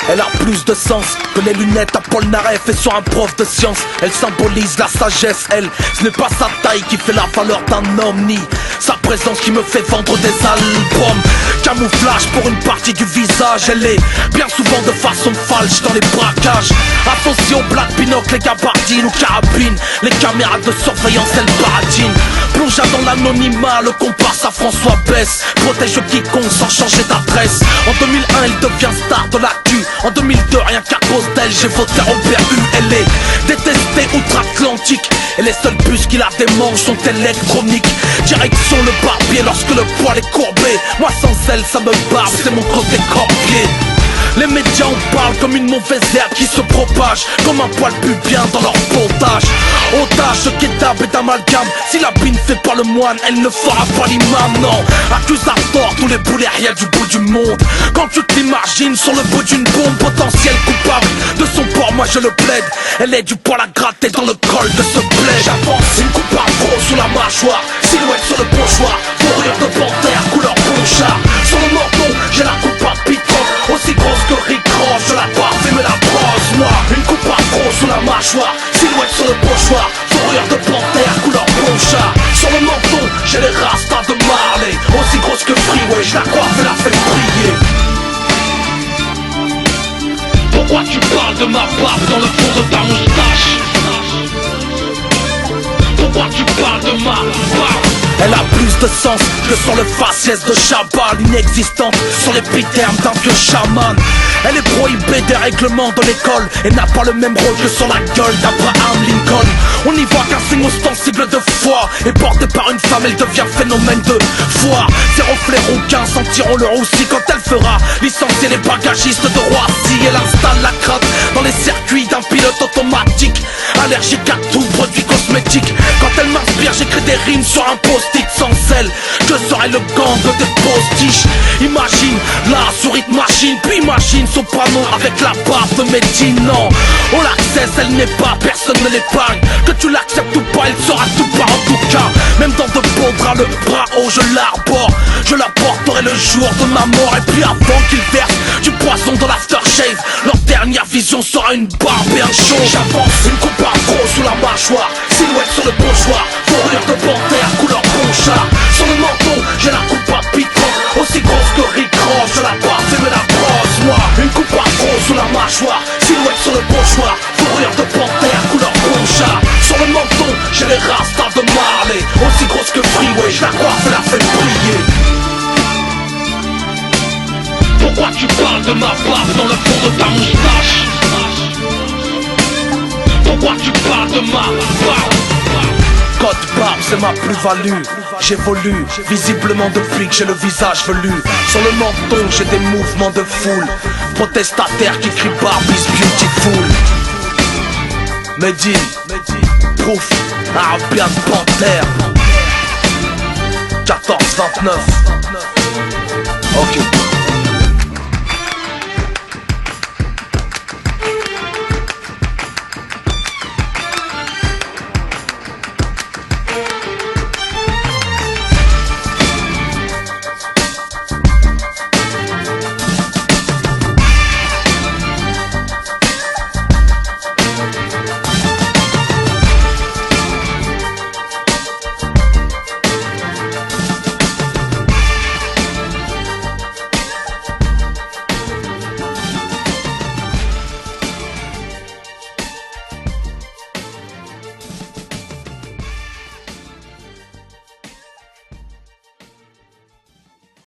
Elle a plus de sens que les lunettes à Paul Naref et sur un prof de science. Elle symbolise la sagesse, elle. Ce n'est pas sa taille qui fait la valeur d'un homme, ni sa présence qui me fait vendre des albums. Camouflage pour une partie du visage. Elle est bien souvent de façon falche dans les braquages. Attention, black binocle, les gabardines ou carabines. Les caméras de surveillance, elles baradinent. Plongea dans l'anonymat, le comparse à François Besse. Protège quiconque sans changer d'adresse. En 2001, elle devient star de l'actu. En 2002, rien qu'à cause d'elle, j'ai voté Robert U. Elle est détestée outre-Atlantique. Et les seuls bus qui la démangent sont électroniques. Direction le barbier lorsque le poil est courbé. Moi sans elle, ça me barbe, c'est mon côté corpier. Les médias en parlent comme une mauvaise herbe qui se propage comme un poil pubien dans leur pontage. Otage de kidnap et d'amalgame. Si la bine fait pas le moine, elle ne fera pas l'imam, non. Accuse à tort tous les boulets rien du bout du monde. Quand tu t'imagines sur le bout d'une bombe, potentiel coupable de son port, moi je le plaide. Elle est du poil à gratter dans le col de ce plaid. J'avance, une coupe à gros sous la mâchoire. Silhouette sur le pochoir, fourrure de panthère, couleur ponchard. Sur le menton, j'ai la coupe à piquant, aussi grosse que Rick Ross, je la barbe et me la brosse. Moi, une coupe à gros sous la mâchoire. Silhouette sur le pochoir, fourrure de panthère, couleur ponchard. Sur le menton, j'ai les rastas de Marley, aussi grosse que Freeway, je la coiffe et la fais briller. Pourquoi tu parles de ma barbe dans le fond de ta moustache? Pourquoi tu parles de ma barbe? Elle a plus de sens que sur le faciès de Chabal, inexistante sur l'épitherme d'un vieux chaman. Elle est prohibée des règlements de l'école et n'a pas le même rôle que sur la gueule d'Abraham Lincoln. On n'y voit qu'un signe ostensible de foi, et portée par une femme, elle devient phénomène de foi. Ses reflets rouquins sentiront le roussi quand elle fera licencier les bagagistes de Roissy. Elle installe la crainte dans les circuits d'un pilote automatique, allergique à tout produit cosmétique. Quand elle m'inspire, j'écris des rimes sur un post-it. Sans elle, je serais le gang des postiches. Imagine la souris de machine, puis imagine soprano avec la barbe de Medine. Non, on l'accesse, elle n'est pas, personne ne l'épargne. Que tu l'acceptes ou pas, elle sera tout part en tout cas. Même dans de beaux draps, le bras haut, je l'arbore. Je la porterai le jour de ma mort. Et puis avant qu'ils versent du poison dans l'aftershave, leur dernière vision sera une barbe et un show. J'avance, une coupe à gros sous la mâchoire. Silhouette sur le pochoir, fourrure de panthère, couleur ponchard. Sur le menton, j'ai la coupe à piquant, aussi grosse que Rick Ross, je la barbe et me la brosse. Moi, une coupe à gros sous la mâchoire. Silhouette sur le pochoir, fourrure de panthère, couleur ponchard. Sur le menton, j'ai les rastas de Marley, aussi grosse que Freeway, je la coiffe et la fais briller. Pourquoi tu parles de ma barbe dans le fond de ta moustache? Pourquoi tu parles de ma barbe? Code barbe, c'est ma plus-value. J'évolue, visiblement depuis que j'ai le visage velu. Sur le menton, j'ai des mouvements de foule. Protestataires qui crient Barbe is beautiful. Medine, Proof, Arabian Panther 14-29. Ok.